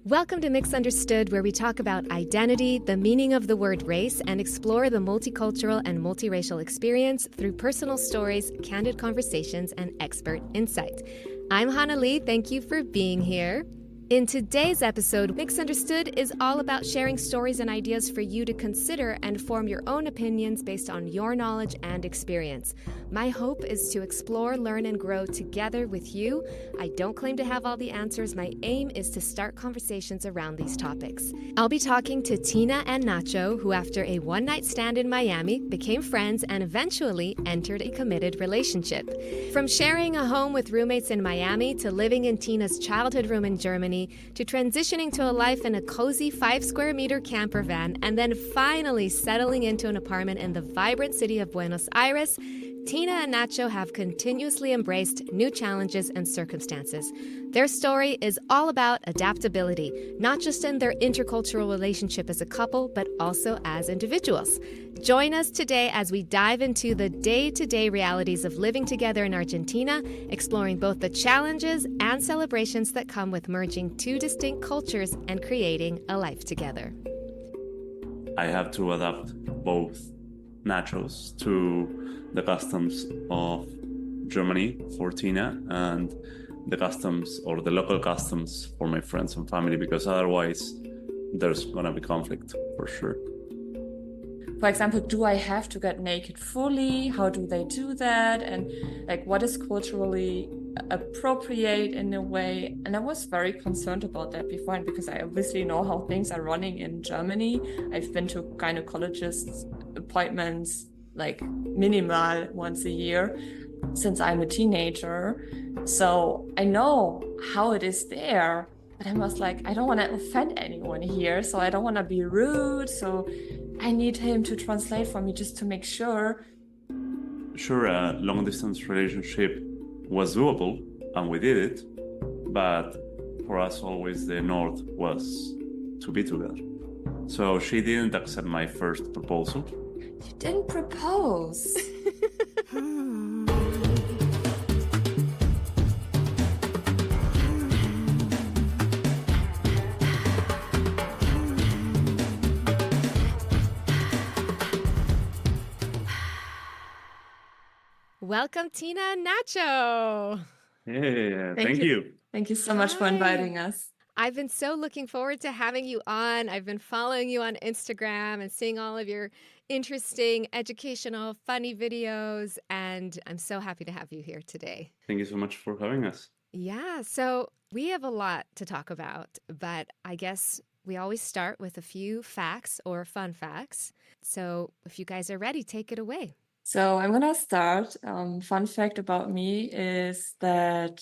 Welcome to Misunderstood, where we talk about identity, the meaning of the word race, and explore the multicultural and multiracial experience through personal stories, candid conversations, and expert insight. I'm Hannah Lee. Thank you for being here. In today's episode, Misunderstood is all about sharing stories and ideas for you to consider and form your own opinions based on your knowledge and experience. My hope is to explore, learn, and grow together with you. I don't claim to have all the answers. My aim is to start conversations around these topics. I'll be talking to Tina and Nacho, who after a one-night stand in Miami, became friends and eventually entered a committed relationship. From sharing a home with roommates in Miami to living in Tina's childhood room in Germany, to transitioning to a life in a cozy 5-square-meter camper van, and then finally settling into an apartment in the vibrant city of Buenos Aires, Tina and Nacho have continuously embraced new challenges and circumstances. Their story is all about adaptability, not just in their intercultural relationship as a couple, but also as individuals. Join us today as we dive into the day-to-day realities of living together in Argentina, exploring both the challenges and celebrations that come with merging two distinct cultures and creating a life together. I have to adapt both nachos to the customs of Germany for Tina and the customs or the local customs for my friends and family, because otherwise there's gonna be conflict for sure. For example, do I have to get naked fully? How do they do that? And like, what is culturally appropriate in a way? And I was very concerned about that beforehand because I obviously know how things are running in Germany. I've been to gynecologists' appointments like minimal once a year since I'm a teenager. So I know how it is there. But I was like, I don't want to offend anyone here, so I don't want to be rude. So I need him to translate for me just to make sure. Sure, a long distance relationship was doable and we did it, but for us always the north was to be together. So she didn't accept my first proposal. You didn't propose. Welcome, Tina and Nacho. Yeah, thank you. Thank you so much for inviting us. I've been so looking forward to having you on. I've been following you on Instagram and seeing all of your interesting, educational, funny videos, and I'm so happy to have you here today. Thank you so much for having us. Yeah, so we have a lot to talk about, but I guess we always start with a few facts or fun facts. So if you guys are ready, take it away. So I'm gonna start. Fun fact about me is that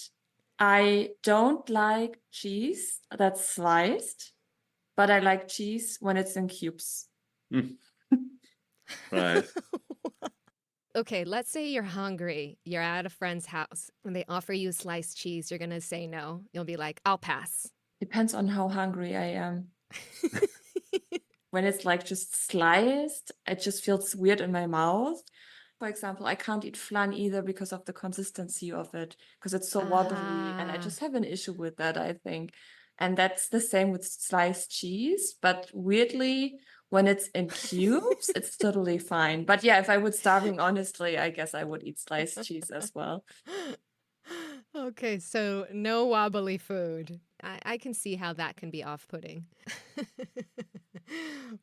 I don't like cheese that's sliced, but I like cheese when it's in cubes. Right. Okay, let's say you're hungry. You're at a friend's house and they offer you sliced cheese. You're going to say no. You'll be like, I'll pass. Depends on how hungry I am. When it's like just sliced, it just feels weird in my mouth. For example, I can't eat flan either because of the consistency of it, because it's so wobbly, and I just have an issue with that, I think. And that's the same with sliced cheese, but weirdly, when it's in cubes, it's totally fine. But yeah, if I was starving, honestly, I guess I would eat sliced cheese as well. Okay, so no wobbly food. I can see how that can be off-putting.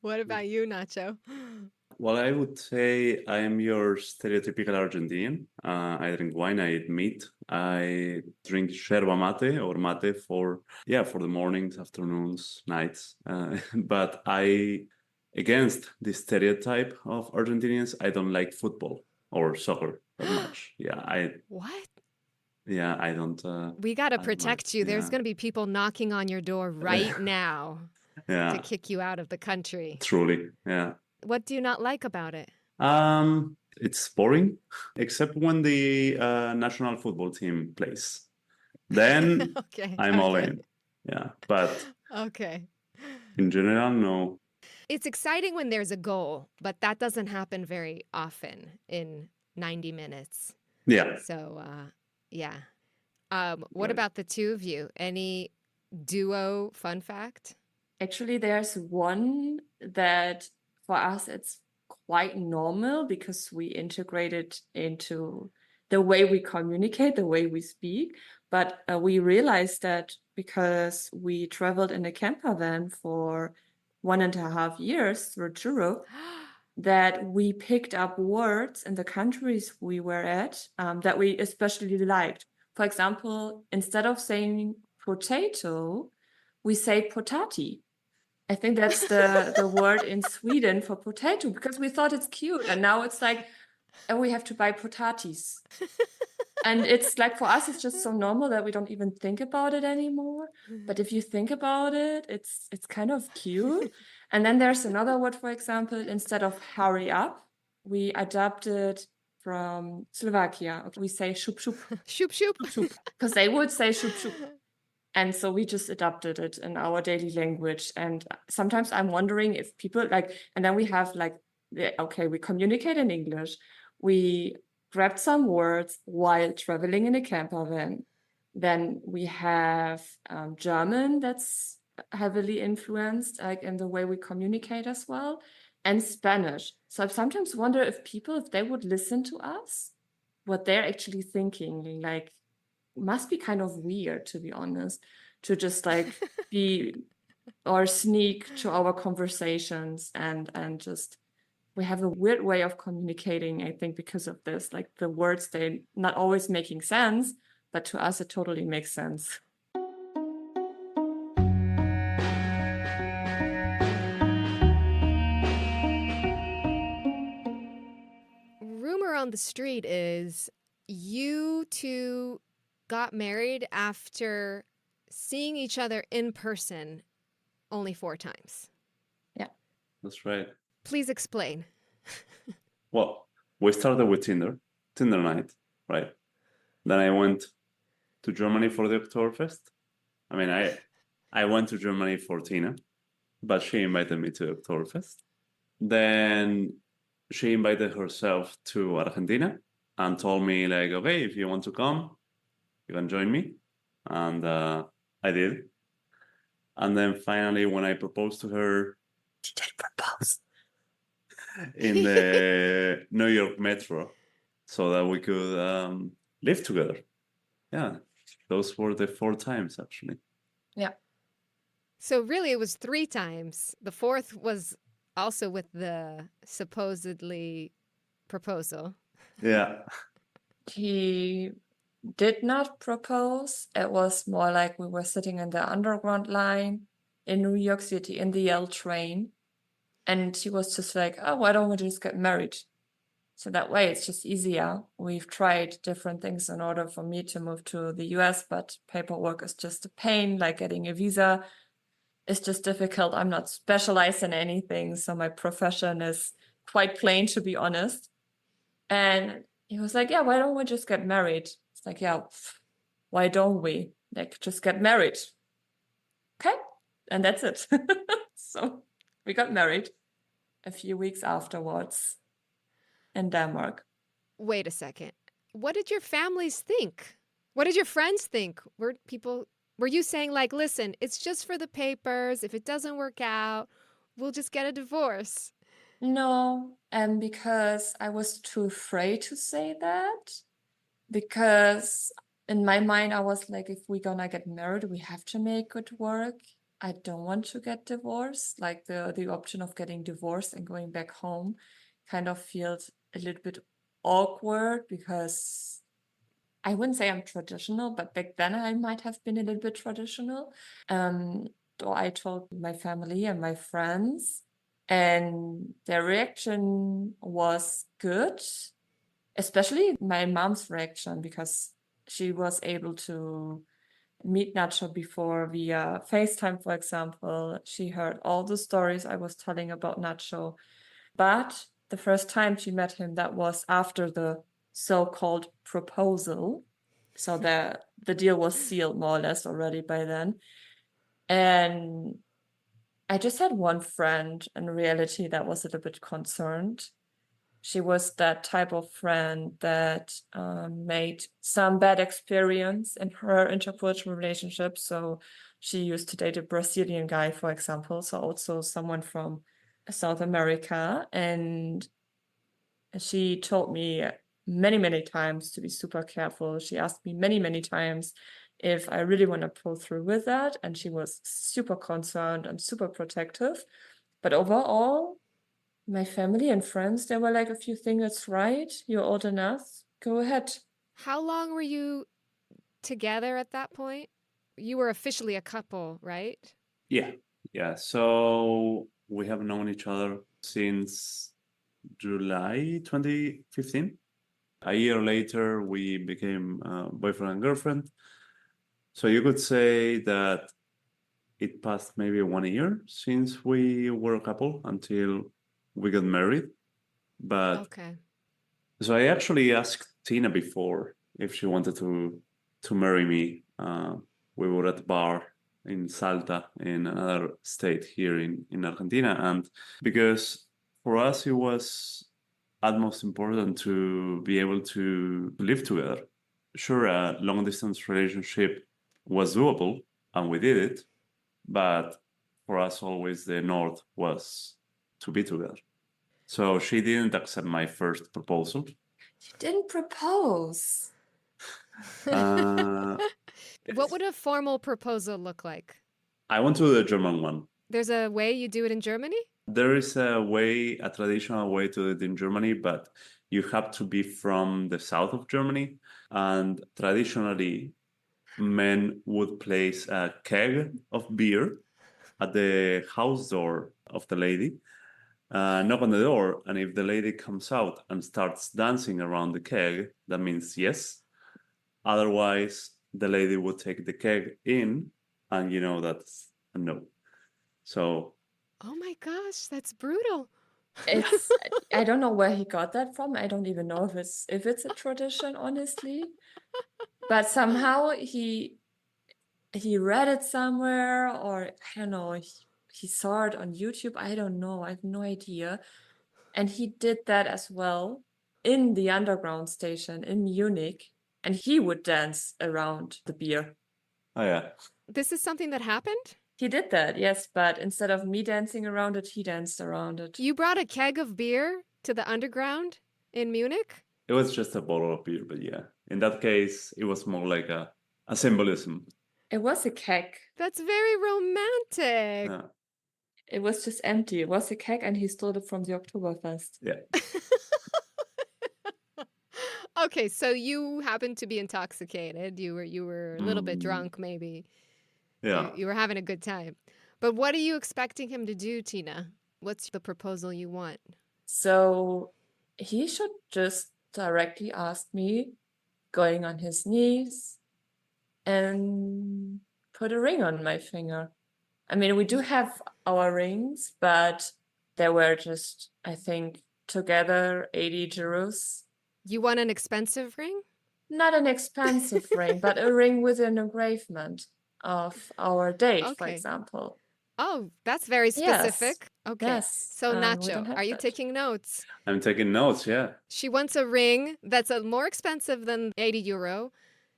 What about you, Nacho? Well, I would say I am your stereotypical Argentinian. I drink wine, I eat meat. I drink yerba mate or mate for the mornings, afternoons, nights. But against the stereotype of Argentinians, I don't like football or soccer that much. What? Yeah, I don't. We got to protect you. There's going to be people knocking on your door right now to kick you out of the country. Truly, yeah. What do you not like about it? It's boring, except when the national football team plays. Then I'm all in. Yeah, but in general, no. It's exciting when there's a goal, but that doesn't happen very often in 90 minutes. Yeah. So, what about the two of you? Any duo fun fact? Actually, there's one that for us it's quite normal because we integrate it into the way we communicate, the way we speak. But we realized that because we traveled in a camper van for 1.5 years through Europe, that we picked up words in the countries we were at that we especially liked. For example, instead of saying potato, we say potati. I think that's the word in Sweden for potato because we thought it's cute. And now it's like, oh, we have to buy potatis. And it's like for us, it's just so normal that we don't even think about it anymore. But if you think about it, it's kind of cute. And then there's another word, for example, instead of hurry up, we adapted from Slovakia. We say shup shup. Shoop shoop. Because they would say shup shup. And so we just adapted it in our daily language. And sometimes I'm wondering if people like, and then we have like, okay, we communicate in English. We grabbed some words while traveling in a camper van. Then we have German that's heavily influenced, like in the way we communicate as well, and Spanish. So I sometimes wonder if people, if they would listen to us, what they're actually thinking, like, must be kind of weird, to be honest, to just like be or sneak to our conversations and just we have a weird way of communicating, I think, because of this. Like the words, they not always making sense, but to us it totally makes sense. Rumor on the street is you two got married after seeing each other in person only 4 times. That's right. Please explain. Well, we started with Tinder night, right? Then I went to Germany for the Oktoberfest. I mean, I went to Germany for Tina, but she invited me to Oktoberfest. Then she invited herself to Argentina and told me like, okay, if you want to come, you can join me. And I did. And then finally, when I proposed to her, she did propose in the New York metro so that we could live together. Yeah, those were the 4 times actually. Yeah. So really it was 3 times. The 4th was also with the supposedly proposal. Yeah. He did not propose. It was more like we were sitting in the underground line in New York City in the L train. And he was just like, oh, why don't we just get married? So that way it's just easier. We've tried different things in order for me to move to the US, but paperwork is just a pain, like getting a visa is just difficult. I'm not specialized in anything, so my profession is quite plain, to be honest. And he was like, yeah, why don't we just get married? It's like, yeah, why don't we? Like, just get married. Okay. And that's it. So we got married a few weeks afterwards in Denmark. Wait a second. What did your families think? What did your friends think? Were you saying like, listen, it's just for the papers. If it doesn't work out, we'll just get a divorce? No, and because I was too afraid to say that, because in my mind I was like, if we're gonna get married, we have to make it work. I don't want to get divorced. Like the option of getting divorced and going back home kind of feels a little bit awkward because I wouldn't say I'm traditional, but back then I might have been a little bit traditional. So I told my family and my friends, and their reaction was good, especially my mom's reaction, because she was able to meet Nacho before via FaceTime, for example. She heard all the stories I was telling about Nacho. But the first time she met him, that was after the so-called proposal. So the deal was sealed more or less already by then. And I just had one friend in reality that was a little bit concerned. She was that type of friend that made some bad experience in her intercultural relationship. So she used to date a Brazilian guy, for example, so also someone from South America. And she told me many, many times to be super careful. She asked me many, many times if I really want to pull through with that. And she was super concerned and super protective. But overall, my family and friends, they were like, if you think it's right, you're old enough, go ahead. How long were you together at that point? You were officially a couple, right? Yeah. So we have known each other since July 2015. A year later, we became boyfriend and girlfriend. So you could say that it passed maybe 1 year since we were a couple until we got married. But Okay. so I actually asked Tina before if she wanted to marry me. We were at a bar in Salta, in another state here in Argentina. And because for us, it was utmost important to be able to live together. Sure, a long distance relationship was doable, and we did it. But for us, always the north was to be together. So she didn't accept my first proposal. You didn't propose. Uh, What would a formal proposal look like? I went to the German one. There's a way you do it in Germany? There is a traditional way to do it in Germany, but you have to be from the south of Germany. And traditionally, men would place a keg of beer at the house door of the lady, knock on the door, and if the lady comes out and starts dancing around the keg, that means yes. Otherwise, the lady would take the keg in, and that's a no. So, Oh my gosh, that's brutal. I don't know where he got that from. I don't even know if it's a tradition, honestly. But somehow he read it somewhere, or I don't know, he saw it on YouTube. I don't know. I have no idea. And he did that as well in the underground station in Munich. And he would dance around the beer. oh yeah. This is something that happened? He did that, yes. But instead of me dancing around it, he danced around it. You brought a keg of beer to the underground in Munich? It was just a bottle of beer, but yeah. In that case, it was more like a symbolism. It was a keg. That's very romantic. Yeah. It was just empty. It was a keg, and he stole it from the Oktoberfest. Yeah. Okay, so you happened to be intoxicated. You were a little bit drunk, maybe. Yeah. You were having a good time. But what are you expecting him to do, Tina? What's the proposal you want? So he should just directly ask me, going on his knees, and put a ring on my finger. I mean, we do have our rings, but they were just, I think, together 80 euros. You want an expensive ring? Not an expensive ring, but a ring with an engravement of our date, for Okay. example. Oh, that's very specific. Okay. Yes. So we don't Nacho, have are you that. taking notes? I'm taking notes, yeah. She wants a ring that's more expensive than 80 euro.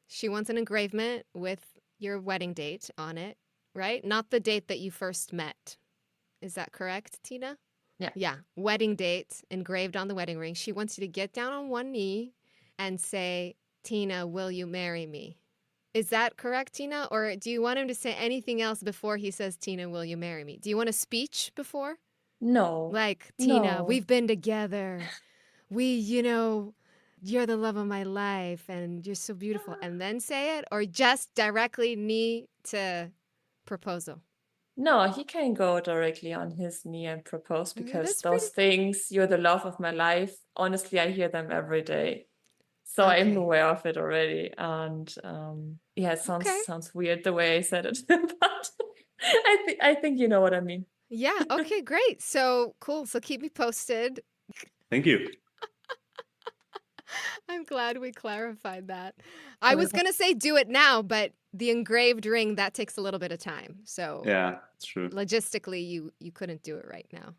She wants an engravement with your wedding date on it, right? Not the date that you first met. Is that correct, Tina? Yeah. Yeah. Wedding date engraved on the wedding ring. She wants you to get down on one knee and say, Tina, will you marry me? Is that correct, Tina? Or do you want him to say anything else before he says, Tina, will you marry me? Do you want a speech before? No. Like, Tina, No. we've been together. You're the love of my life and you're so beautiful. And then say it? Or just directly knee to proposal? No, he can go directly on his knee and propose, because That's those things, you're the love of my life, honestly, I hear them every day. So I'm Okay. aware of it already. And yeah, it sounds weird the way I said it, but I think you know what I mean. Yeah. Okay, great. So cool. So keep me posted. Thank you. I'm glad we clarified that. I was going to say do it now, but the engraved ring, that takes a little bit of time. So Yeah, it's true. logistically, you couldn't do it right now.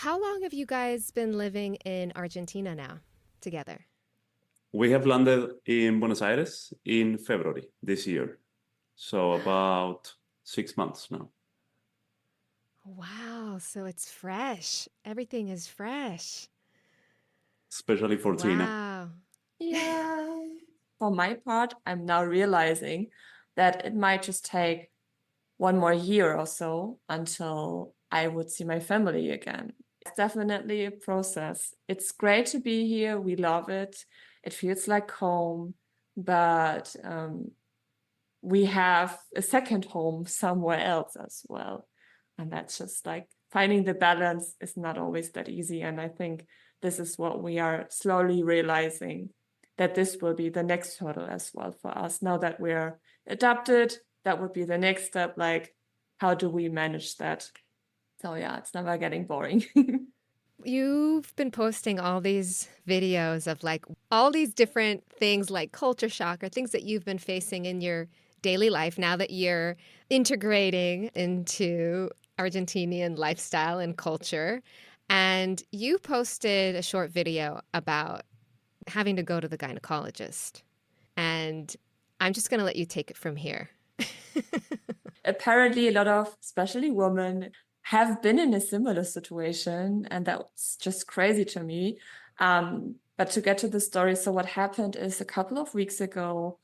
How long have you guys been living in Argentina now together? We have landed in Buenos Aires in February this year. So about 6 months now. Wow, so it's fresh. Everything is fresh. Especially for Tina. Wow. Yeah. For my part, I'm now realizing that it might just take one more year or so until I would see my family again. It's definitely a process. It's great to be here. We love it. It feels like home, but we have a second home somewhere else as well. And that's just like finding the balance is not always that easy. And I think this is what we are slowly realizing, that this will be the next hurdle as well for us. Now that we're adapted, that would be the next step. Like, how do we manage that? So yeah, it's never getting boring. You've been posting all these videos of like all these different things like culture shock or things that you've been facing in your daily life now that you're integrating into Argentinian lifestyle and culture. And you posted a short video about having to go to the gynecologist. And I'm just going to let you take it from here. Apparently, a lot of, especially women, have been in a similar situation, and that's just crazy to me. But to get to the story, so what happened is a couple of weeks ago,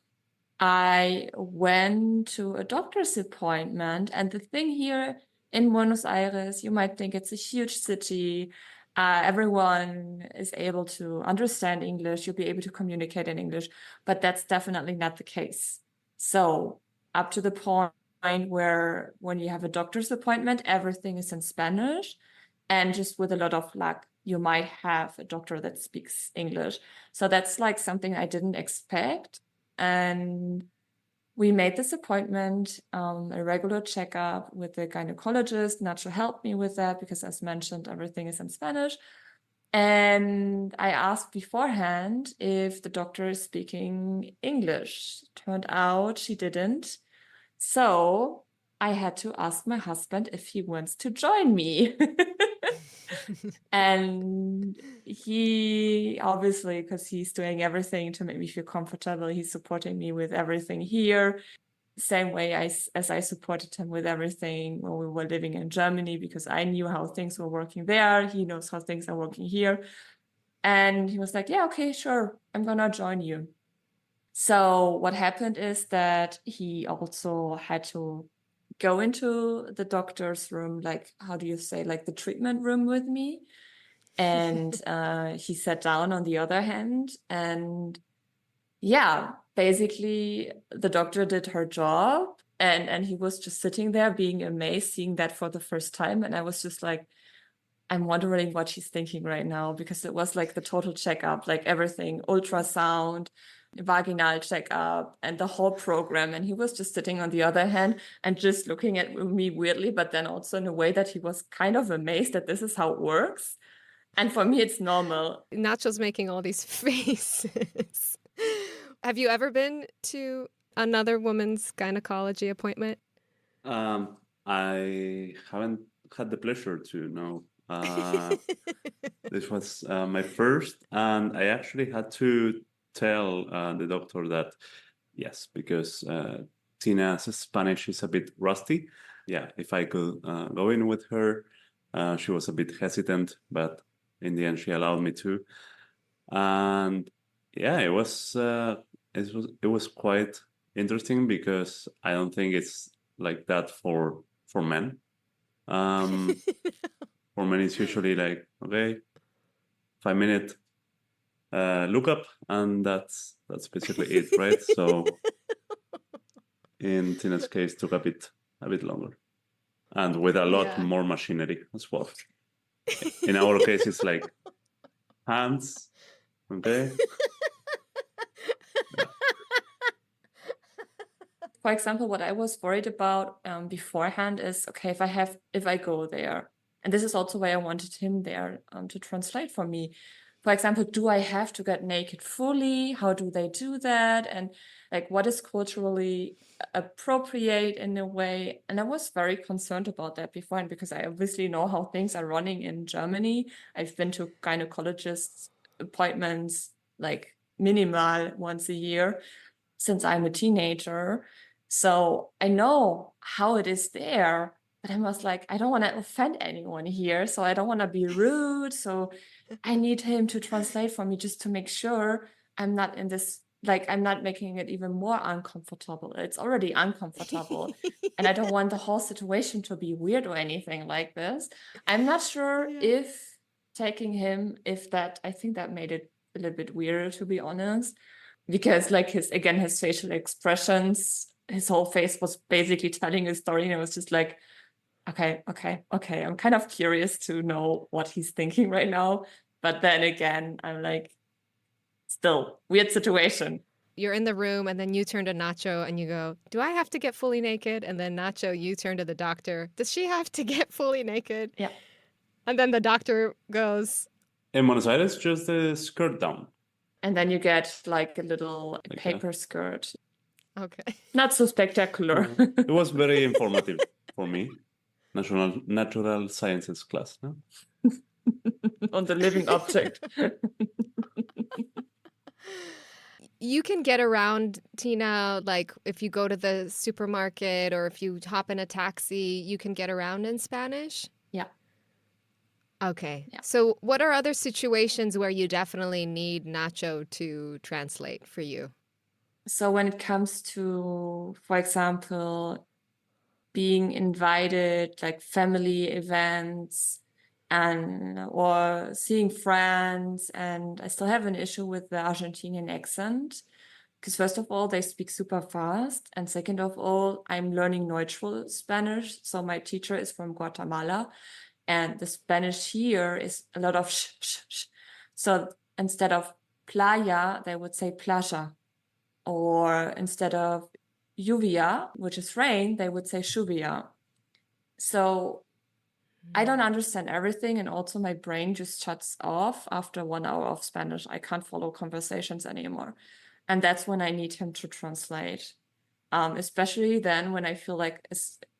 I went to a doctor's appointment, and the thing here in Buenos Aires, you might think it's a huge city. Everyone is able to understand English. You'll be able to communicate in English, but that's definitely not the case. So up to the point where when you have a doctor's appointment, everything is in Spanish, and just with a lot of luck, you might have a doctor that speaks English. So that's like something I didn't expect. And we made this appointment, a regular checkup with the gynecologist. Nacho helped me with that because, as mentioned, everything is in Spanish. And I asked beforehand if the doctor is speaking English. Turned out she didn't. So I had to ask my husband if he wants to join me. And he obviously, because he's doing everything to make me feel comfortable, he's supporting me with everything here. Same way as I supported him with everything when we were living in Germany, because I knew how things were working there. He knows how things are working here. And he was like, yeah, okay, sure, I'm gonna join you. So what happened is that he also had to go into the doctor's room, like, how do you say, like the treatment room with me. And he sat down on the other hand. And yeah, basically the doctor did her job. And he was just sitting there being amazed, seeing that for the first time. And I was just like, I'm wondering what she's thinking right now, because it was like the total checkup, like everything, ultrasound, vaginal checkup, and the whole program. And he was just sitting on the other hand and just looking at me weirdly, but then also in a way that he was kind of amazed that this is how it works. And for me, it's normal. Nacho's making all these faces. Have you ever been to another woman's gynecology appointment? I haven't had the pleasure to know. This was my first, and I actually had to tell the doctor that yes, because Tina's Spanish is a bit rusty. Yeah, if I could go in with her. She was a bit hesitant, but in the end, she allowed me to. And yeah, it was quite interesting because I don't think it's like that for men. For men, it's usually like, okay, 5 minute lookup, and that's basically it, right? So in Tina's case, took a bit longer, and with a lot more machinery as well. In our case, it's like hands, okay. For example, what I was worried about beforehand is, okay, if I go there, and this is also why I wanted him there to translate for me. For example, do I have to get naked fully? How do they do that? And like what is culturally appropriate in a way. And I was very concerned about that before, and because I obviously know how things are running in Germany. I've been to gynecologist appointments like minimal once a year since I'm a teenager. So I know how it is there, but I was like, I don't want to offend anyone here. So I don't want to be rude. So I need him to translate for me just to make sure I'm not in this, like, I'm not making it even more uncomfortable. It's already uncomfortable. And I don't want the whole situation to be weird or anything like this. I'm not sure if taking him, I think that made it a little bit weirder, to be honest, because like his facial expressions, his whole face was basically telling a story, and it was just like, okay, I'm kind of curious to know what he's thinking right now. But then again, I'm like, still weird situation. You're in the room and then you turn to Nacho and you go, do I have to get fully naked? And then Nacho, you turn to the doctor, does she have to get fully naked? Yeah. And then the doctor goes, In Buenos Aires, just the skirt down. And then you get like a little paper skirt. Okay. Not so spectacular. It was very informative for me. Natural sciences class, no? On the living object. You can get around, Tina, like if you go to the supermarket or if you hop in a taxi, you can get around in Spanish? Yeah. Okay. Yeah. So what are other situations where you definitely need Nacho to translate for you? So when it comes to, for example, being invited, like family events or seeing friends, and I still have an issue with the Argentinian accent, because first of all, they speak super fast, and second of all, I'm learning neutral Spanish, so my teacher is from Guatemala, and the Spanish here is a lot of sh, sh, sh. So instead of playa, they would say playa, or instead of lluvia, which is rain, they would say lluvia. So I don't understand everything, and also my brain just shuts off after 1 hour of Spanish. I can't follow conversations anymore. And that's when I need him to translate. Especially then when I feel like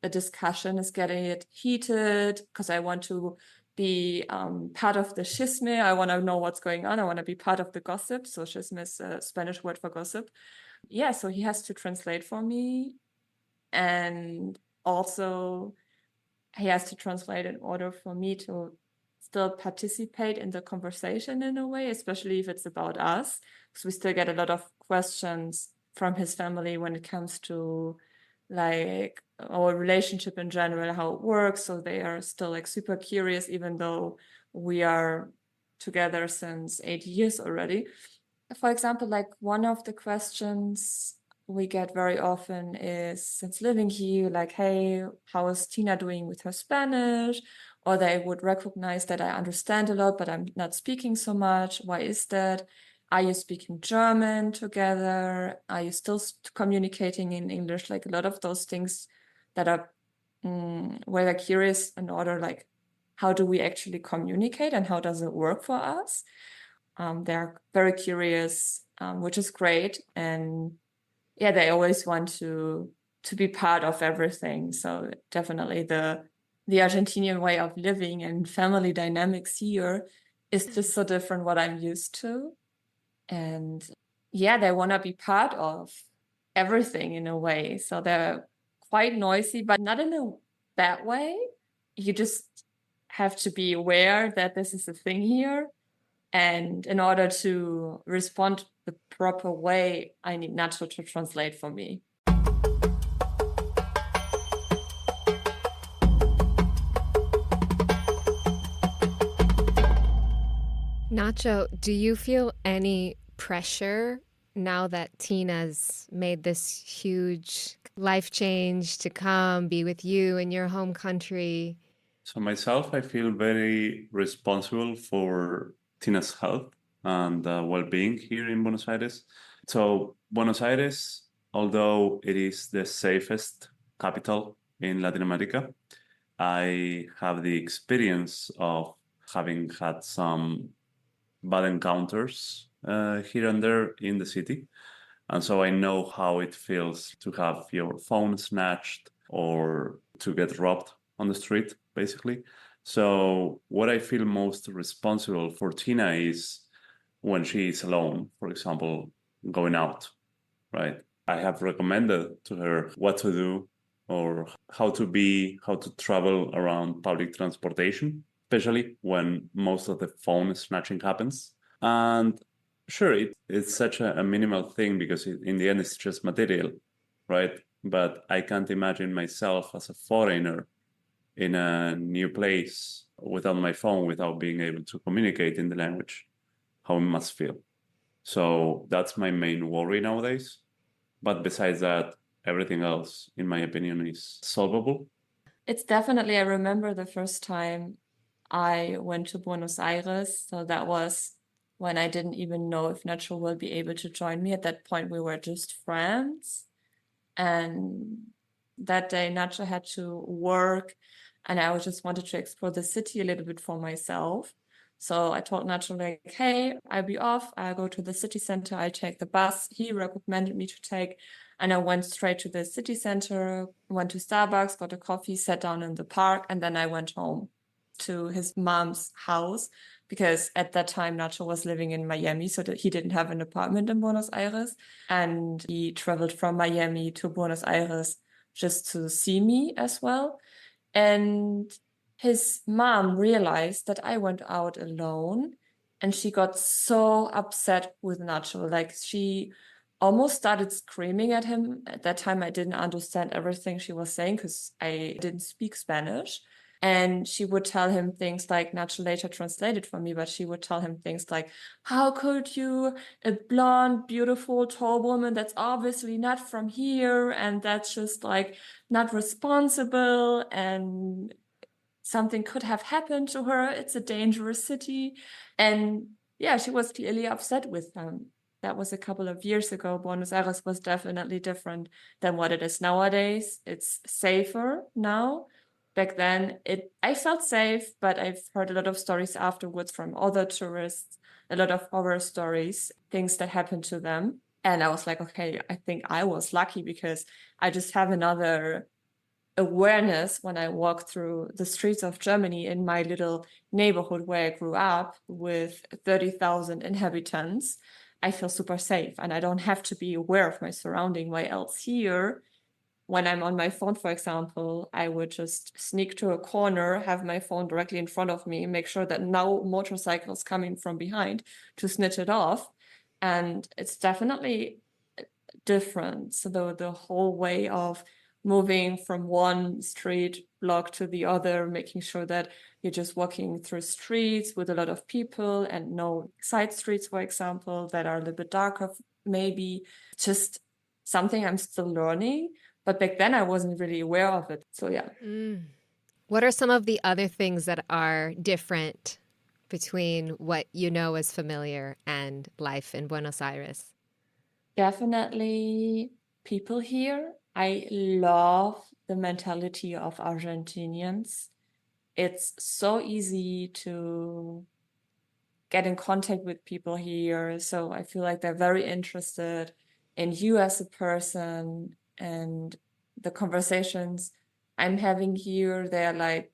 a discussion is getting heated, because I want to be part of the chisme. I want to know what's going on. I want to be part of the gossip. So chisme is a Spanish word for gossip. Yeah, so he has to translate for me. And also he has to translate in order for me to still participate in the conversation in a way, especially if it's about us, because we still get a lot of questions from his family when it comes to like our relationship in general, how it works. So they are still like super curious, even though we are together since 8 years already. For example, like one of the questions we get very often is, since living here, like, hey, how is Tina doing with her Spanish? Or they would recognize that I understand a lot, but I'm not speaking so much. Why is that? Are you speaking German together? Are you still communicating in English? Like a lot of those things that are where they're curious in order, like, how do we actually communicate and how does it work for us? They're very curious, which is great. And yeah, they always want to be part of everything. So definitely the Argentinian way of living and family dynamics here is just so different what I'm used to. And yeah, they want to be part of everything in a way. So they're quite noisy, but not in a bad way. You just have to be aware that this is a thing here. And in order to respond the proper way, I need Nacho to translate for me. Nacho, do you feel any pressure now that Tina's made this huge life change to come be with you in your home country? So myself, I feel very responsible for Tina's health and well-being here in Buenos Aires. So Buenos Aires, although it is the safest capital in Latin America, I have the experience of having had some bad encounters here and there in the city. And so I know how it feels to have your phone snatched or to get robbed on the street, basically. So what I feel most responsible for Tina is when she is alone, for example, going out, right? I have recommended to her what to do or how to travel around public transportation, especially when most of the phone snatching happens. And sure, it's such a minimal thing because in the end, it's just material, right? But I can't imagine myself as a foreigner in a new place without my phone, without being able to communicate in the language, how it must feel. So that's my main worry nowadays. But besides that, everything else, in my opinion, is solvable. It's definitely, I remember the first time I went to Buenos Aires. So that was when I didn't even know if Nacho will be able to join me. At that point, we were just friends. And that day, Nacho had to work, and I just wanted to explore the city a little bit for myself. So I told Nacho, like, hey, I'll be off. I'll go to the city center. I'll take the bus he recommended me to take. And I went straight to the city center, went to Starbucks, got a coffee, sat down in the park, and then I went home to his mom's house because at that time Nacho was living in Miami, so that he didn't have an apartment in Buenos Aires. And he traveled from Miami to Buenos Aires just to see me as well. And his mom realized that I went out alone, and she got so upset with Nacho. Like, she almost started screaming at him. At that time, I didn't understand everything she was saying because I didn't speak Spanish. And she would tell him things like, Nacho later translated for me, but she would tell him things like, how could you, a blonde, beautiful, tall woman that's obviously not from here, and that's just like not responsible, and something could have happened to her. It's a dangerous city. And yeah, she was clearly upset with them. That was a couple of years ago. Buenos Aires was definitely different than what it is nowadays. It's safer now. Back then, I felt safe, but I've heard a lot of stories afterwards from other tourists, a lot of horror stories, things that happened to them. And I was like, okay, I think I was lucky because I just have another awareness when I walk through the streets of Germany in my little neighborhood where I grew up with 30,000 inhabitants. I feel super safe and I don't have to be aware of my surrounding. Why else here, when I'm on my phone, for example, I would just sneak to a corner, have my phone directly in front of me, make sure that no motorcycles coming from behind to snitch it off. And it's definitely different. So the whole way of moving from one street block to the other, making sure that you're just walking through streets with a lot of people and no side streets, for example, that are a little bit darker, maybe. Just something I'm still learning. But back then I wasn't really aware of it. So yeah. What are some of the other things that are different between what you know as familiar and life in Buenos Aires? Definitely people here. I love the mentality of Argentinians. It's so easy to get in contact with people here. So I feel like they're very interested in you as a person, and the conversations I'm having here, they're like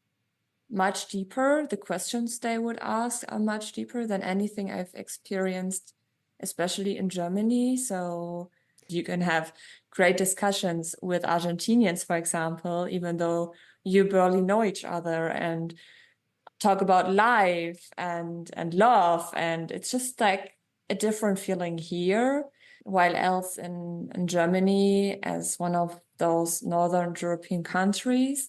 much deeper. The questions they would ask are much deeper than anything I've experienced, especially in Germany. So you can have great discussions with Argentinians, for example, even though you barely know each other, and talk about life and love. And it's just like a different feeling here. While else in Germany, as one of those Northern European countries,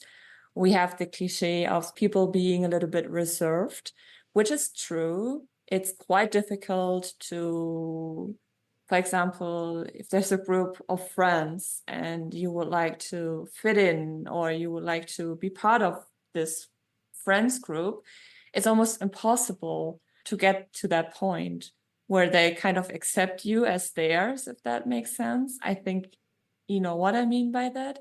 we have the cliche of people being a little bit reserved, which is true. It's quite difficult to, for example, if there's a group of friends and you would like to fit in or you would like to be part of this friends group, it's almost impossible to get to that point where they kind of accept you as theirs, if that makes sense. I think you know what I mean by that,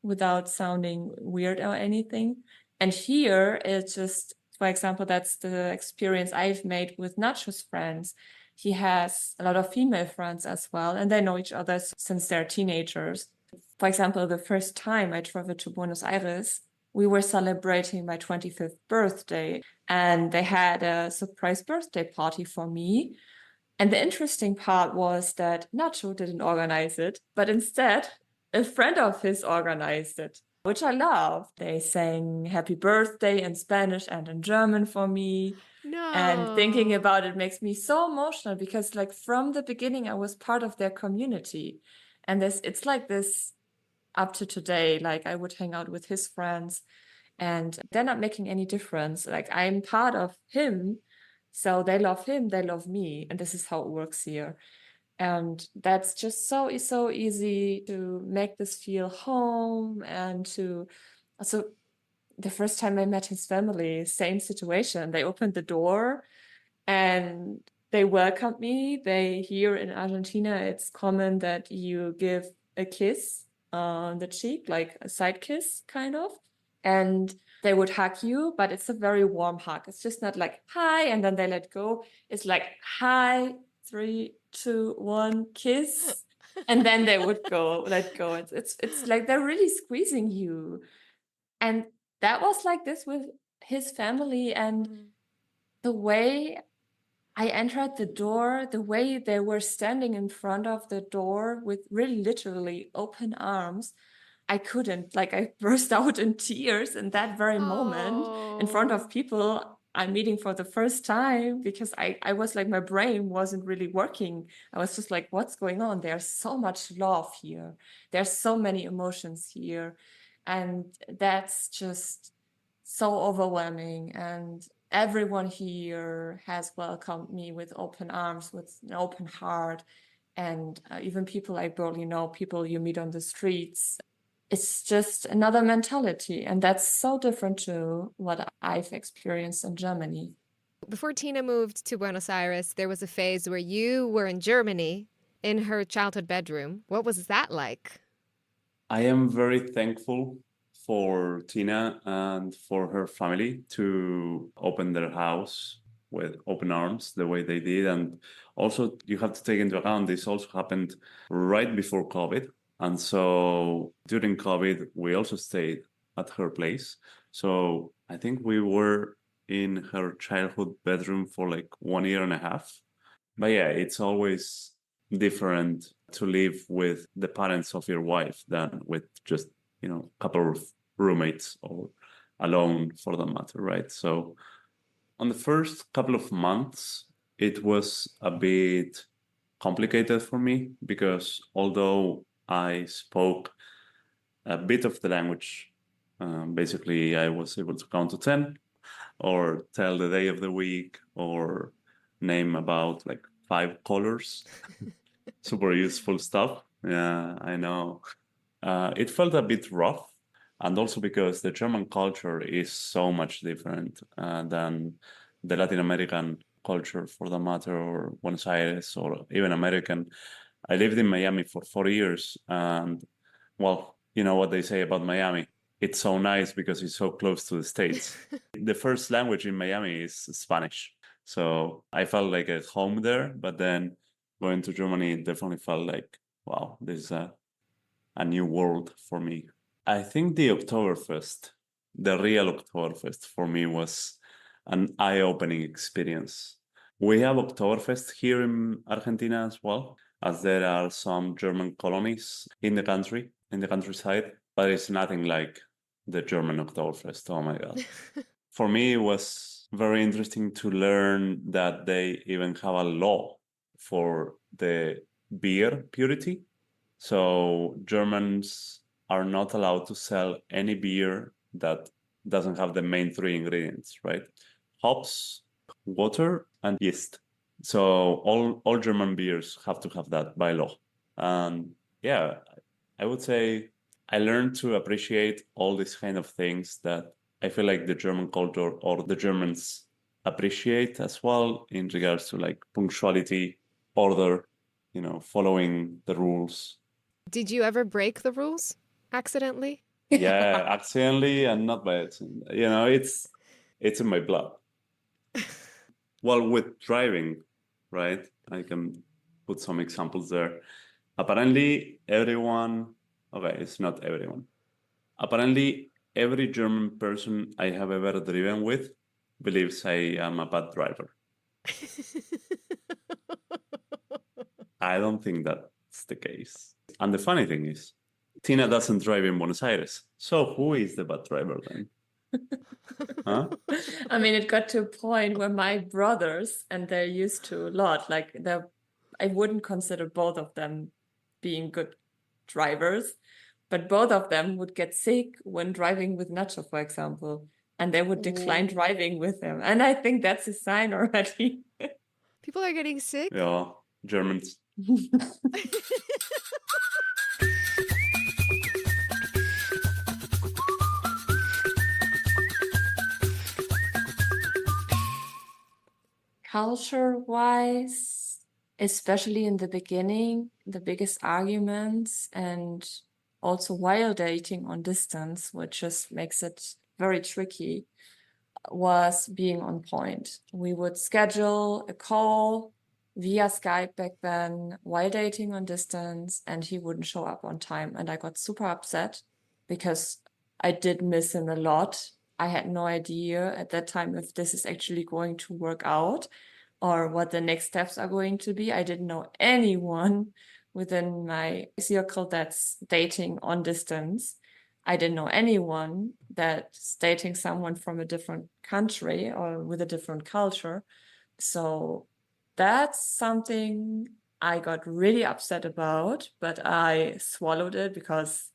without sounding weird or anything. And here it's just, for example, that's the experience I've made with Nacho's friends. he has a lot of female friends as well, and they know each other since they're teenagers. For example, the first time I traveled to Buenos Aires, we were celebrating my 25th birthday, and they had a surprise birthday party for me. And the interesting part was that Nacho didn't organize it, but instead, a friend of his organized it, which I love. They sang happy birthday in Spanish and in German for me. And thinking No. about it makes me so emotional because, like, from the beginning, I was part of their community. And it's like this up to today. Like, I would hang out with his friends, and they're not making any difference. Like, I'm part of him. So they love him, they love me. And this is how it works here. And that's just so easy to make this feel home. And to also, the first time I met his family, same situation. They opened the door and they welcomed me. Here in Argentina, it's common that you give a kiss on the cheek, like a side kiss, kind of. And they would hug you, but it's a very warm hug. It's just not like hi, and then they let go. It's like hi, 3, 2, 1, kiss, and then they would let go. It's like they're really squeezing you, and that was like this with his family. And the way I entered the door, the way they were standing in front of the door with really literally open arms, I couldn't. Like, I burst out in tears in that very moment in front of people I'm meeting for the first time, because I was like, my brain wasn't really working. I was just like, what's going on? There's so much love here. There's so many emotions here. And that's just so overwhelming. And everyone here has welcomed me with open arms, with an open heart. And even people I barely know, people you meet on the streets, it's just another mentality. And that's so different to what I've experienced in Germany. Before Tina moved to Buenos Aires, there was a phase where you were in Germany in her childhood bedroom. What was that like? I am very thankful for Tina and for her family to open their house with open arms the way they did. And also, you have to take into account this also happened right before COVID. And so during COVID, we also stayed at her place. So I think we were in her childhood bedroom for like 1.5 years. But yeah, it's always different to live with the parents of your wife than with just, a couple of roommates or alone for that matter, right? So on the first couple of months, it was a bit complicated for me because although I spoke a bit of the language, basically I was able to count to 10 or tell the day of the week or name about like 5 colors. Super useful stuff. Yeah, I know. It felt a bit rough. And also because the German culture is so much different than the Latin American culture for the matter, or Buenos Aires, or even American. I lived in Miami for 4 years. And well, you know what they say about Miami. It's so nice because it's so close to the States. The first language in Miami is Spanish. So I felt like at home there, but then going to Germany definitely felt like, wow, this is a new world for me. I think the Oktoberfest, the real Oktoberfest for me was an eye-opening experience. We have Oktoberfest here in Argentina as well, as there are some German colonies in the country, in the countryside, but it's nothing like the German Oktoberfest. Oh my God. For me, it was very interesting to learn that they even have a law for the beer purity. So Germans are not allowed to sell any beer that doesn't have the main 3 ingredients, right? Hops, water, and yeast. So all German beers have to have that by law. And yeah, I would say I learned to appreciate all these kind of things that I feel like the German culture or the Germans appreciate as well in regards to like punctuality, order, following the rules. Did you ever break the rules accidentally? Yeah, accidentally and not by accident. It's in my blood. Well, with driving, right? I can put some examples there. Apparently, okay, it's not everyone. Apparently, every German person I have ever driven with believes I am a bad driver. I don't think that's the case. And the funny thing is, Tina doesn't drive in Buenos Aires. So who is the bad driver then? Huh? I mean, it got to a point where my brothers, and they're used to a lot, like I wouldn't consider both of them being good drivers, but both of them would get sick when driving with Nacho, for example, and they would decline driving with him. And I think that's a sign already. People are getting sick. Yeah, Germans. Culture-wise, especially in the beginning, the biggest arguments, and also while dating on distance, which just makes it very tricky, was being on point. We would schedule a call via Skype back then while dating on distance, and he wouldn't show up on time. And I got super upset because I did miss him a lot. I had no idea at that time if this is actually going to work out or what the next steps are going to be. I didn't know anyone within my circle that's dating on distance. I didn't know anyone that's dating someone from a different country or with a different culture. So that's something I got really upset about, but I swallowed it because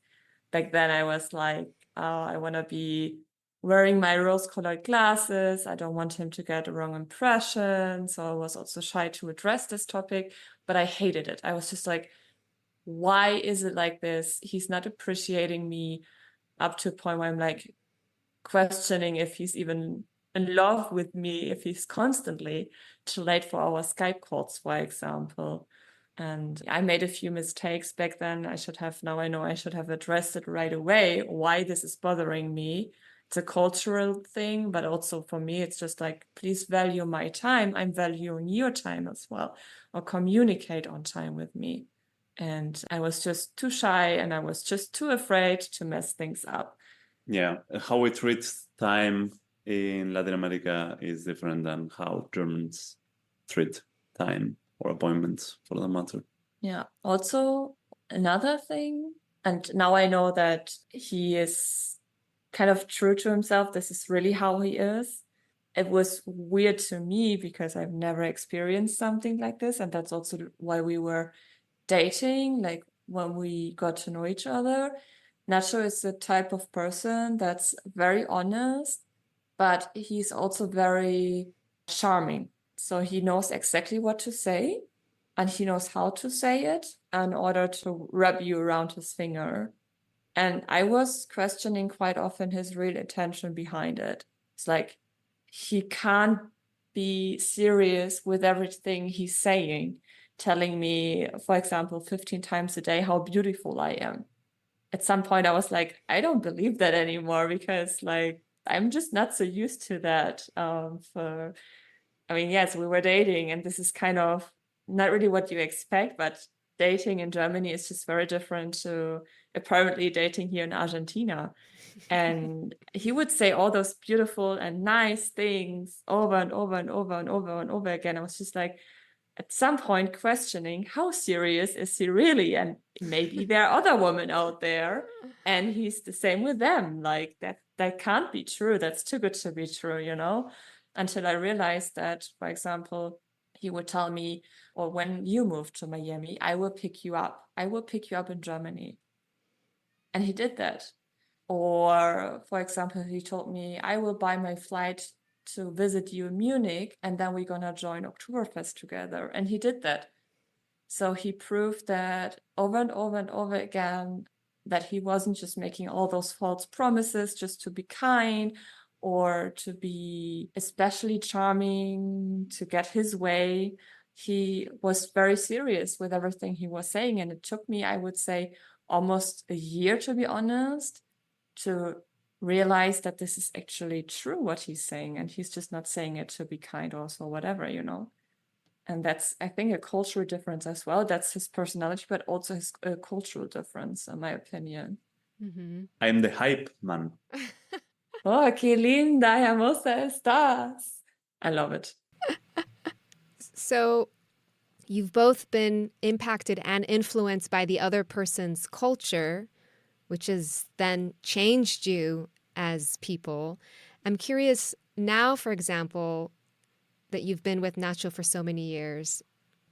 back then I was like, oh, I want to be wearing my rose-colored glasses. I don't want him to get a wrong impression. So I was also shy to address this topic, but I hated it. I was just like, why is it like this? He's not appreciating me, up to a point where I'm like questioning if he's even in love with me, if he's constantly too late for our Skype calls, for example. And I made a few mistakes back then. Now I know I should have addressed it right away, why this is bothering me. It's a cultural thing, but also for me, it's just like, please value my time. I'm valuing your time as well, or communicate on time with me. And I was just too shy and I was just too afraid to mess things up. Yeah, how we treat time in Latin America is different than how Germans treat time or appointments, for that matter. Yeah. Also, another thing, and now I know that he is kind of true to himself. This is really how he is. It was weird to me because I've never experienced something like this. And that's also why we were dating, like when we got to know each other. Nacho is the type of person that's very honest, but he's also very charming. So he knows exactly what to say and he knows how to say it in order to rub you around his finger. And I was questioning quite often his real intention behind it. It's like he can't be serious with everything he's saying, telling me, for example, 15 times a day how beautiful I am. At some point, I was like, I don't believe that anymore because, like, I'm just not so used to that. Yes, we were dating, and this is kind of not really what you expect, but dating in Germany is just very different to apparently dating here in Argentina. And he would say all those beautiful and nice things over and over and over and over and over again. I was just like, at some point questioning, how serious is he really? And maybe there are other women out there and he's the same with them. Like that can't be true. That's too good to be true, until I realized that, for example, he would tell me, or when you move to Miami, I will pick you up. I will pick you up in Germany. And he did that. Or, for example, he told me, I will buy my flight to visit you in Munich, and then we're gonna join Oktoberfest together. And he did that. So he proved that over and over and over again, that he wasn't just making all those false promises just to be kind or to be especially charming, to get his way. He was very serious with everything he was saying. And it took me, I would say, almost a year, to be honest, to realize that this is actually true what he's saying, and he's just not saying it to be kind or so whatever. And that's, I think, a cultural difference as well. That's his personality, but also his cultural difference, in my opinion. Mm-hmm. I'm the hype man. Oh, qué linda, hermosa estás. I love it. So you've both been impacted and influenced by the other person's culture, which has then changed you as people. I'm curious now, for example, that you've been with Nacho for so many years.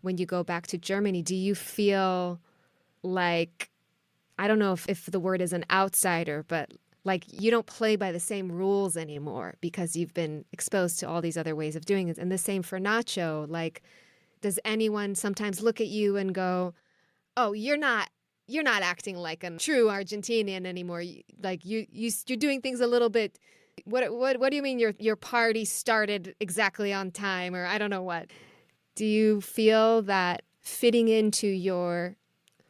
When you go back to Germany, do you feel like, I don't know if the word is an outsider, but like you don't play by the same rules anymore because you've been exposed to all these other ways of doing it? And the same for Nacho. Like, does anyone sometimes look at you and go, "Oh, you're not acting like a true Argentinian anymore. You're doing things a little bit. What do you mean your party started exactly on time, or I don't know what?" Do you feel that fitting into your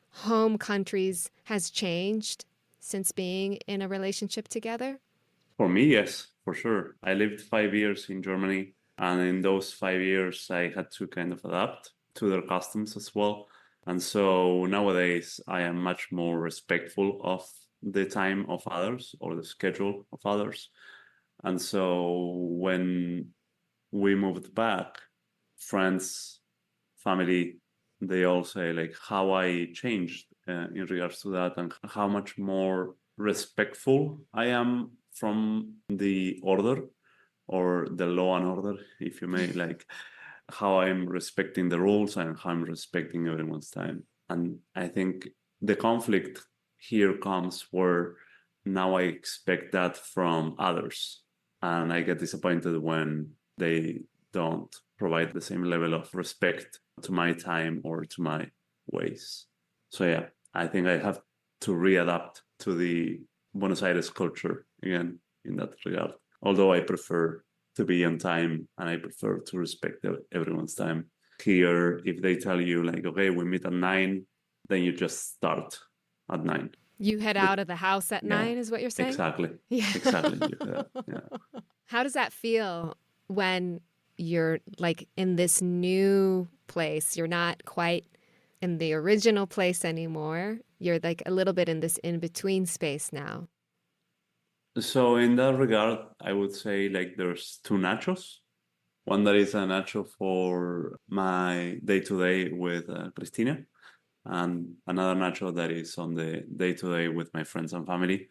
home countries has changed since being in a relationship together? For me, yes, for sure. I lived 5 years in Germany, and in those 5 years, I had to kind of adapt to their customs as well. And so nowadays, I am much more respectful of the time of others or the schedule of others. And so when we moved back, friends, family, they all say like how I changed in regards to that and how much more respectful I am from the order or the law and order, if you may, like how I'm respecting the rules and how I'm respecting everyone's time. And I think the conflict here comes where now I expect that from others. And I get disappointed when they don't provide the same level of respect to my time or to my ways. So yeah, I think I have to readapt to the Buenos Aires culture again in that regard. Although I prefer to be on time and I prefer to respect everyone's time. Here, if they tell you like, okay, we meet at 9, then you just start at 9. You head out of the house at 9 is what you're saying? Exactly. Yeah. Exactly. Yeah. How does that feel when you're like in this new place? You're not quite in the original place anymore. You're like a little bit in this in-between space now. So in that regard, I would say like there's two nachos. One that is a nacho for my day-to-day with Cristina, and another nacho that is on the day-to-day with my friends and family.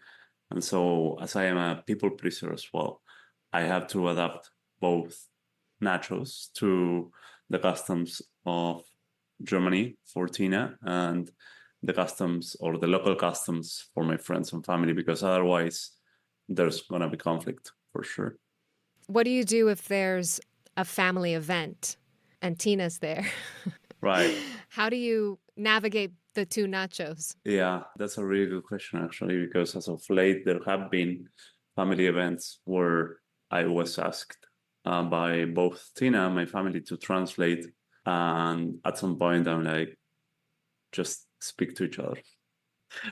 And so as I am a people pleaser as well, I have to adapt both nachos to the customs of Germany for Tina and the customs or the local customs for my friends and family, because otherwise there's going to be conflict for sure. What do you do if there's a family event and Tina's there? Right. How do you navigate the two nachos? Yeah, that's a really good question, actually, because as of late, there have been family events where I was asked by both Tina and my family to translate. And at some point, I'm like, just speak to each other,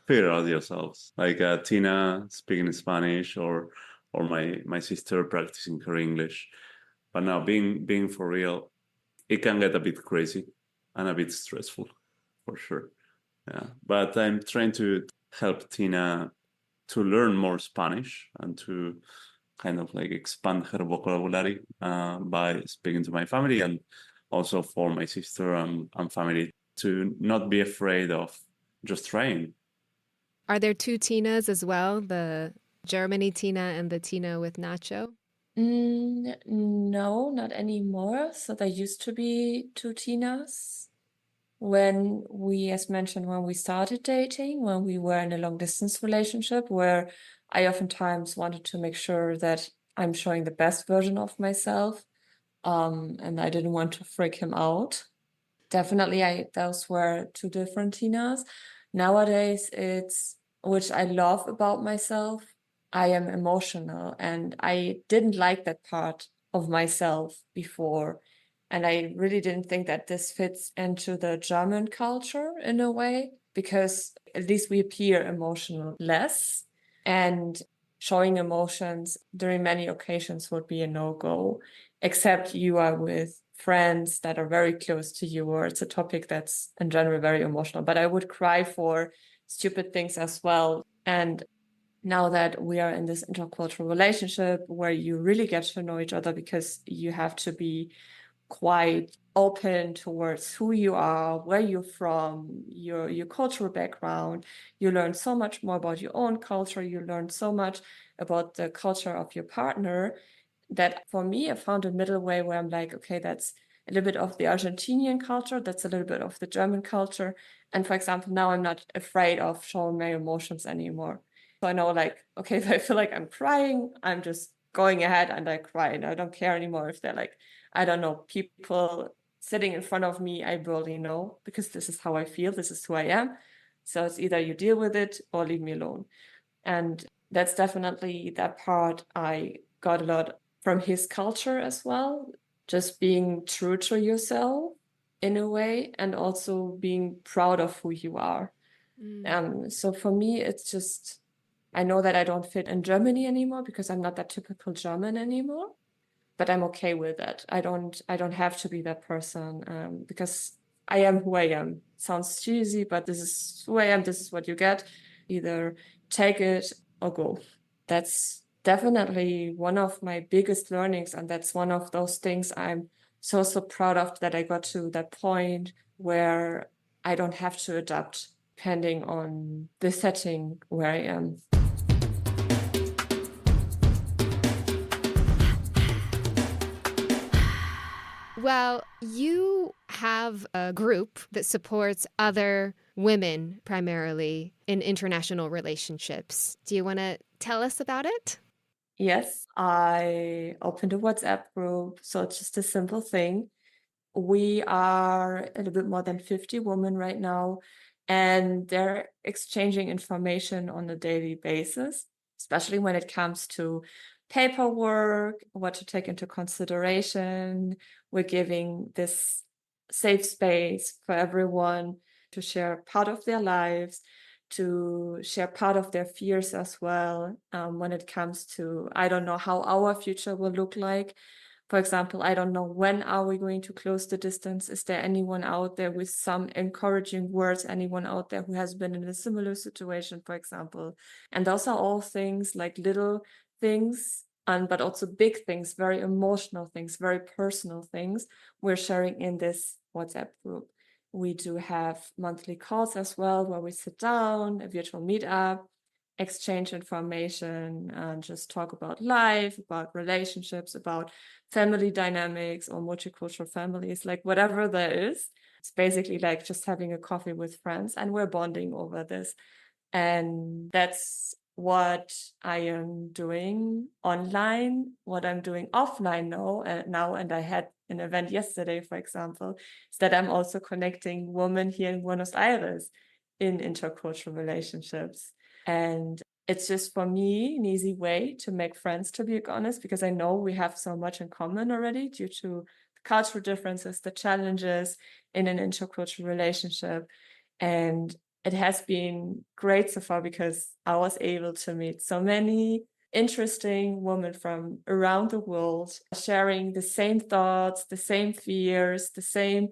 figure out yourselves. Like Tina speaking Spanish or my sister practicing her English. But now, being for real, it can get a bit crazy and a bit stressful, for sure. Yeah, but I'm trying to help Tina to learn more Spanish and to kind of like expand her vocabulary by speaking to my family, and also for my sister and family to not be afraid of just trying. Are there two Tinas as well? The Germany Tina and the Tina with Nacho? No, not anymore. So there used to be two Tinas. When we, as mentioned, when we started dating, when we were in a long distance relationship, where I oftentimes wanted to make sure that I'm showing the best version of myself, and I didn't want to freak him out. Definitely, those were two different Tinas. Nowadays, it's, which I love about myself, I am emotional, and I didn't like that part of myself before. And I really didn't think that this fits into the German culture in a way, because at least we appear emotional less, and showing emotions during many occasions would be a no-go, except you are with friends that are very close to you, or it's a topic that's in general very emotional. But I would cry for stupid things as well. And now that we are in this intercultural relationship where you really get to know each other, because you have to be quite open towards who you are, where you're from, your cultural background. You learn so much more about your own culture. You learn so much about the culture of your partner, that for me, I found a middle way where I'm like, okay, that's a little bit of the Argentinian culture, that's a little bit of the German culture. And for example, now I'm not afraid of showing my emotions anymore. So I know, like, okay, if I feel like I'm crying, I'm just going ahead and I cry, and I don't care anymore if they're like, I don't know, people sitting in front of me, I barely know, because this is how I feel, this is who I am. So it's either you deal with it or leave me alone. And that's definitely that part I got a lot from his culture as well, just being true to yourself in a way, and also being proud of who you are. So for me, it's just, I know that I don't fit in Germany anymore because I'm not that typical German anymore, but I'm okay with that. I don't have to be that person, because I am who I am. Sounds cheesy, but this is who I am. This is what you get. Either take it or go. That's definitely one of my biggest learnings, and that's one of those things I'm so proud of, that I got to that point where I don't have to adapt depending on the setting where I am. Well, you have a group that supports other women primarily in international relationships. Do you want to tell us about it? Yes, I opened a WhatsApp group. So it's just a simple thing. We are a little bit more than 50 women right now, and they're exchanging information on a daily basis, especially when it comes to paperwork, what to take into consideration. We're giving this safe space for everyone to share part of their lives, to share part of their fears as well, when it comes to, I don't know how our future will look like. For example, I don't know, when are we going to close the distance? Is there anyone out there with some encouraging words? Anyone out there who has been in a similar situation, for example? And those are all things, like little things, but also big things, very emotional things, very personal things we're sharing in this WhatsApp group. We do have monthly calls as well, where we sit down, a virtual meetup, exchange information, and just talk about life, about relationships, about family dynamics or multicultural families, like whatever there is. It's basically like just having a coffee with friends, and we're bonding over this. And that's what I am doing online, what I'm doing offline now. And I had an event yesterday, for example, is that I'm also connecting women here in Buenos Aires in intercultural relationships. And it's just, for me, an easy way to make friends, to be honest, because I know we have so much in common already due to the cultural differences, the challenges in an intercultural relationship. And it has been great so far because I was able to meet so many interesting women from around the world, sharing the same thoughts, the same fears, the same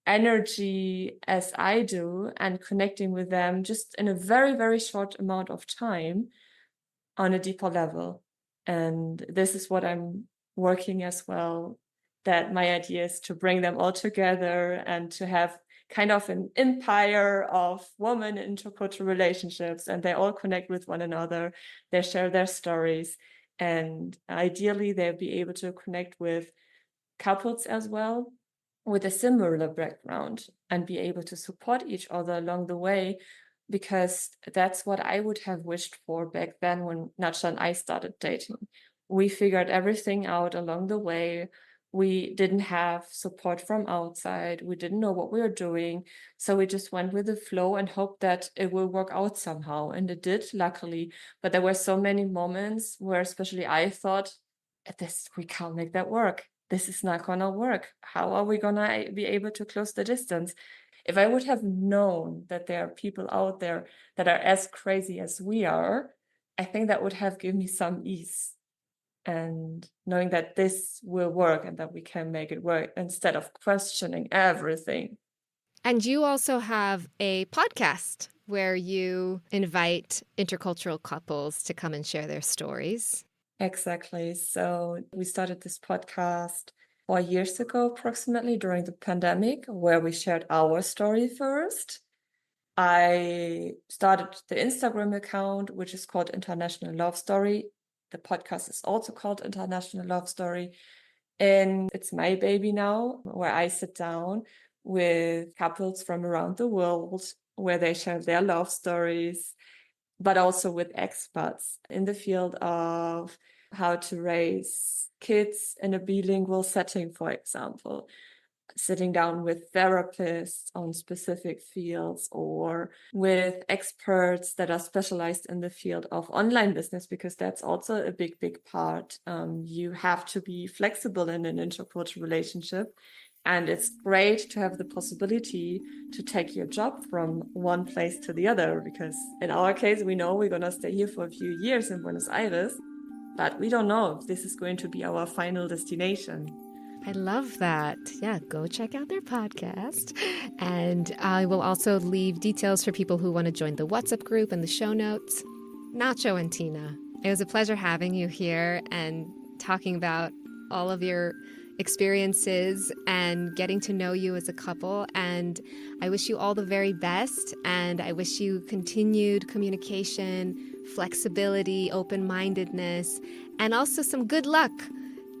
energy as I do, and connecting with them just in a very short amount of time on a deeper level. And this is what I'm working as well, that my idea is to bring them all together and to have kind of an empire of women in intercultural relationships, and they all connect with one another, they share their stories, and ideally they'll be able to connect with couples as well with a similar background and be able to support each other along the way, because that's what I would have wished for back then when Nacho and I started dating. We figured everything out along the way. We didn't have support from outside. We didn't know what we were doing. So we just went with the flow and hoped that it will work out somehow. And it did, luckily. But there were so many moments where especially I thought, we can't make that work. This is not gonna work. How are we gonna be able to close the distance? If I would have known that there are people out there that are as crazy as we are, I think that would have given me some ease. and knowing that this will work and that we can make it work instead of questioning everything. And you also have a podcast where you invite intercultural couples to come and share their stories. Exactly. So we started this podcast 4 years ago, approximately during the pandemic, where we shared our story first. I started the Instagram account, which is called International Love Story. The podcast is also called International Love Story. And it's my baby now, where I sit down with couples from around the world, where they share their love stories, but also with experts in the field of how to raise kids in a bilingual setting, for example, sitting down with therapists on specific fields or with experts that are specialized in the field of online business, because that's also a big, big part. You have to be flexible in an intercultural relationship. And it's great to have the possibility to take your job from one place to the other, because in our case, we know we're going to stay here for a few years in Buenos Aires, but we don't know if this is going to be our final destination. I love that. Yeah, go check out their podcast. And I will also leave details for people who want to join the WhatsApp group in the show notes. Nacho and Tina, it was a pleasure having you here and talking about all of your experiences and getting to know you as a couple. And I wish you all the very best. And I wish you continued communication, flexibility, open-mindedness, and also some good luck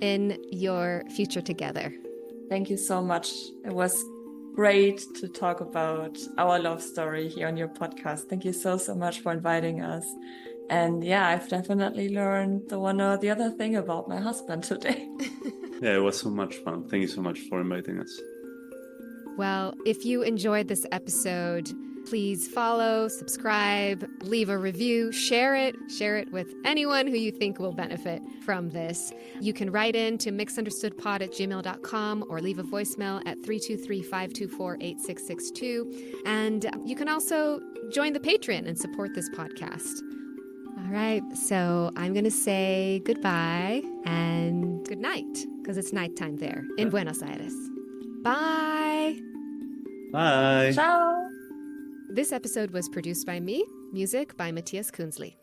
in your future together. Thank you so much. It was great to talk about our love story here on your podcast. Thank you so much for inviting us. And yeah, I've definitely learned the one or the other thing about my husband today. Yeah, it was so much fun. Thank you so much for inviting us. Well, if you enjoyed this episode, please follow, subscribe, leave a review, share it with anyone who you think will benefit from this. You can write in to mixunderstoodpod@gmail.com or leave a voicemail at 323-524-8662. And you can also join the Patreon and support this podcast. All right, so I'm going to say goodbye and good night, because it's nighttime there in Buenos Aires. Bye! Bye! Ciao! This episode was produced by me, music by Matthias Kunzli.